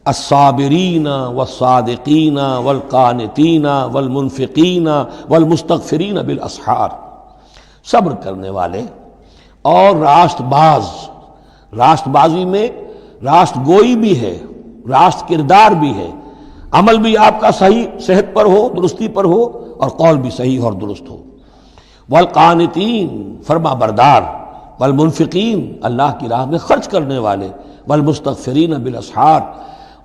الصابرین والصادقین والقانتین والمنفقین والمستغفرین بالاسحار، صبر کرنے والے اور راست باز۔ راست بازی میں راست گوئی بھی ہے، راست کردار بھی ہے، عمل بھی آپ کا صحیح صحت پر ہو، درستی پر ہو، اور قول بھی صحیح اور درست ہو۔ والقانتین، فرما بردار، والمنفقین، اللہ کی راہ میں خرچ کرنے والے، والمستغفرین بالاسحار،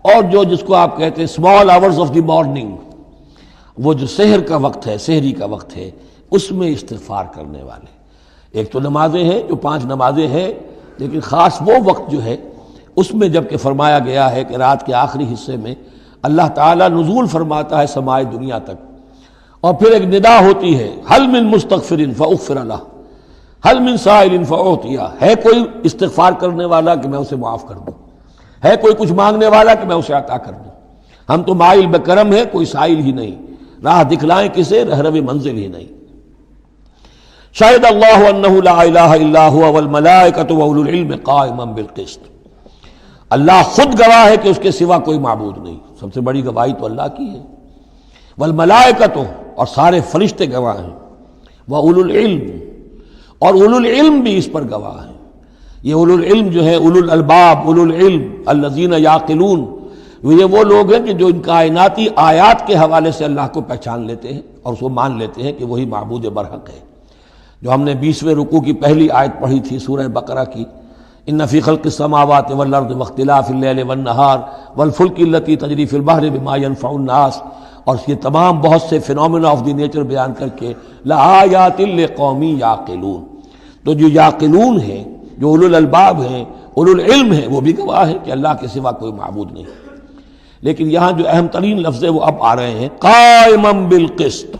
اور جو جس کو آپ کہتے ہیں small hours of the morning, وہ جو سحر کا وقت ہے، سحری کا وقت ہے، اس میں استغفار کرنے والے۔ ایک تو نمازیں ہیں جو 5 نمازیں ہیں، لیکن خاص وہ وقت جو ہے اس میں جب کہ فرمایا گیا ہے کہ رات کے آخری حصے میں اللہ تعالیٰ نزول فرماتا ہے سمائے دنیا تک، اور پھر ایک ندا ہوتی ہے، حل من مستغفر فاغفر لہ، حل من سائل فاعطیہ، ہے کوئی استغفار کرنے والا کہ میں اسے معاف کر دوں، ہے کوئی کچھ مانگنے والا کہ میں اسے عطا کر دوں۔ ہم تو مائل بکرم ہے، کوئی سائل ہی نہیں، راہ دکھلائیں کسے، رہرو منزل ہی نہیں۔ شاہد اللہ انہ لا الہ الا هو والملائکۃ واولو العلم قائما بالقسط، اللہ خود گواہ ہے کہ اس کے سوا کوئی معبود نہیں، سب سے بڑی گواہی تو اللہ کی ہے۔ والملائکۃ، اور سارے فرشتے گواہ ہیں، واولو العلم، اور اولو العلم بھی اس پر گواہ ہیں۔ یہ اولو العلم جو ہے، اولو الالباب، اولو العلم الذین یعقلون، یہ وہ لوگ ہیں کہ جو ان کائناتی آیات کے حوالے سے اللہ کو پہچان لیتے ہیں اور اس کو مان لیتے ہیں کہ وہی معبود برحق ہے۔ جو ہم نے 20ویں رکوع کی پہلی آیت پڑھی تھی سورہ بقرہ کی، ان فی خلق السماوات والارض واختلاف اللیل والنہار والفلک التی تجری فی البحر بما ینفع الناس، اور یہ تمام بہت سے فینومینا آف دی نیچر بیان کر کے لآیات لقوم یعقلون، تو جو یعقلون ہیں، جو اولو الالباب ہیں، اولو العلم ہیں، وہ بھی گواہ ہیں کہ اللہ کے سوا کوئی معبود نہیں۔ لیکن یہاں جو اہم ترین لفظ ہے وہ اب آ رہے ہیں، قائما بالقسط،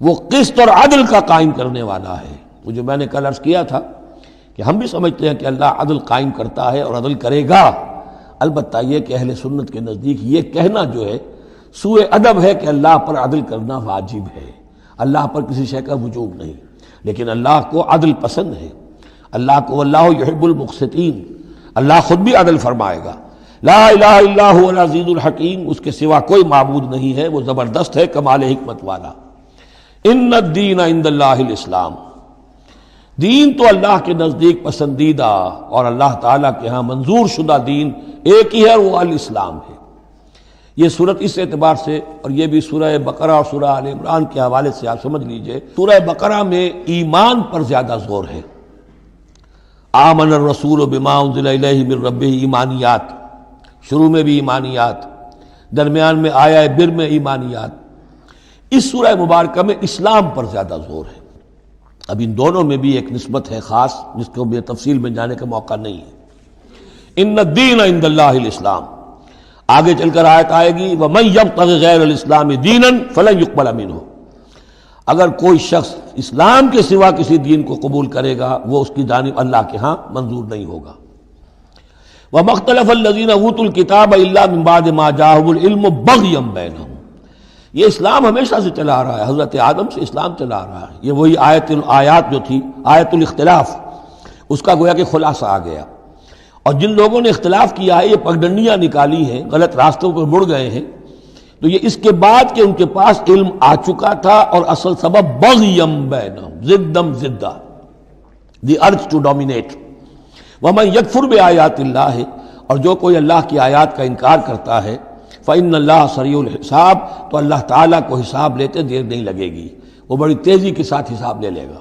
وہ قسط اور عدل کا قائم کرنے والا ہے۔ وہ جو میں نے کل عرض کیا تھا کہ ہم بھی سمجھتے ہیں کہ اللہ عدل قائم کرتا ہے اور عدل کرے گا، البتہ یہ کہ اہل سنت کے نزدیک یہ کہنا جو ہے سوء ادب ہے کہ اللہ پر عدل کرنا واجب ہے، اللہ پر کسی شے کا وجوب نہیں، لیکن اللہ کو عدل پسند ہے، اللہ کو واللہ یحب المقسطین، اللہ خود بھی عدل فرمائے گا۔ لا الہ الا هو العزیز الحکیم، اس کے سوا کوئی معبود نہیں ہے، وہ زبردست ہے، کمال حکمت والا۔ ان الدین عند اللہ الاسلام، دین تو اللہ کے نزدیک پسندیدہ اور اللہ تعالیٰ کے ہاں منظور شدہ دین ایک ہی ہے، وہ الاسلام ہے۔ یہ صورت اس اعتبار سے، اور یہ بھی سورہ بقرہ اور سورہ آل عمران کے حوالے سے آپ سمجھ لیجئے، سورہ بقرہ میں ایمان پر زیادہ زور ہے۔ آمن الرسول بما انزل الیہ من ربہ، ایمانیات، شروع میں بھی ایمانیات، درمیان میں آیا بر میں ایمانیات۔ اس سورہ مبارکہ میں اسلام پر زیادہ زور ہے۔ اب ان دونوں میں بھی ایک نسبت ہے خاص جس کو بھی تفصیل میں جانے کا موقع نہیں ہے۔ ان الدین عند اللہ الاسلام، آگے چل کر آیت آئے گی وَمَن يَبْتَغِ غَيْرَ الْإِسْلَامِ دِينًا فَلَن يُقْبَلَ مِنْهُ، اگر کوئی شخص اسلام کے سوا کسی دین کو قبول کرے گا وہ اس کی جانب اللہ کے ہاں منظور نہیں ہوگا۔ وَمَا اخْتَلَفَ الَّذِينَ أُوتُوا الْكِتَابَ إِلَّا مِن بَعْدِ مَا جَاءَهُمُ الْعِلْمُ بَغْيًا بَيْنَهُمْ، یہ اسلام ہمیشہ سے چلا آ رہا ہے، حضرت آدم سے اسلام چلا آ رہا ہے۔ یہ وہی آیات جو تھی، آیت الاختلاف، اس کا گویا کہ خلاصہ آ گیا۔ اور جن لوگوں نے اختلاف کیا ہے، یہ پگڈنڈیاں نکالی ہیں، غلط راستوں پر مڑ گئے ہیں، تو یہ اس کے بعد کہ ان کے پاس علم آ چکا تھا، اور اصل سبب بغیم بینہم، ضدم ضدہ، دی ارج ٹو ڈومینیٹ۔ ومن یکفر بآیات اللہ، اور جو کوئی اللہ کی آیات کا انکار کرتا ہے، فإن اللہ سریع الحساب، تو اللہ تعالیٰ کو حساب لیتے دیر نہیں لگے گی، وہ بڑی تیزی کے ساتھ حساب لے لے گا۔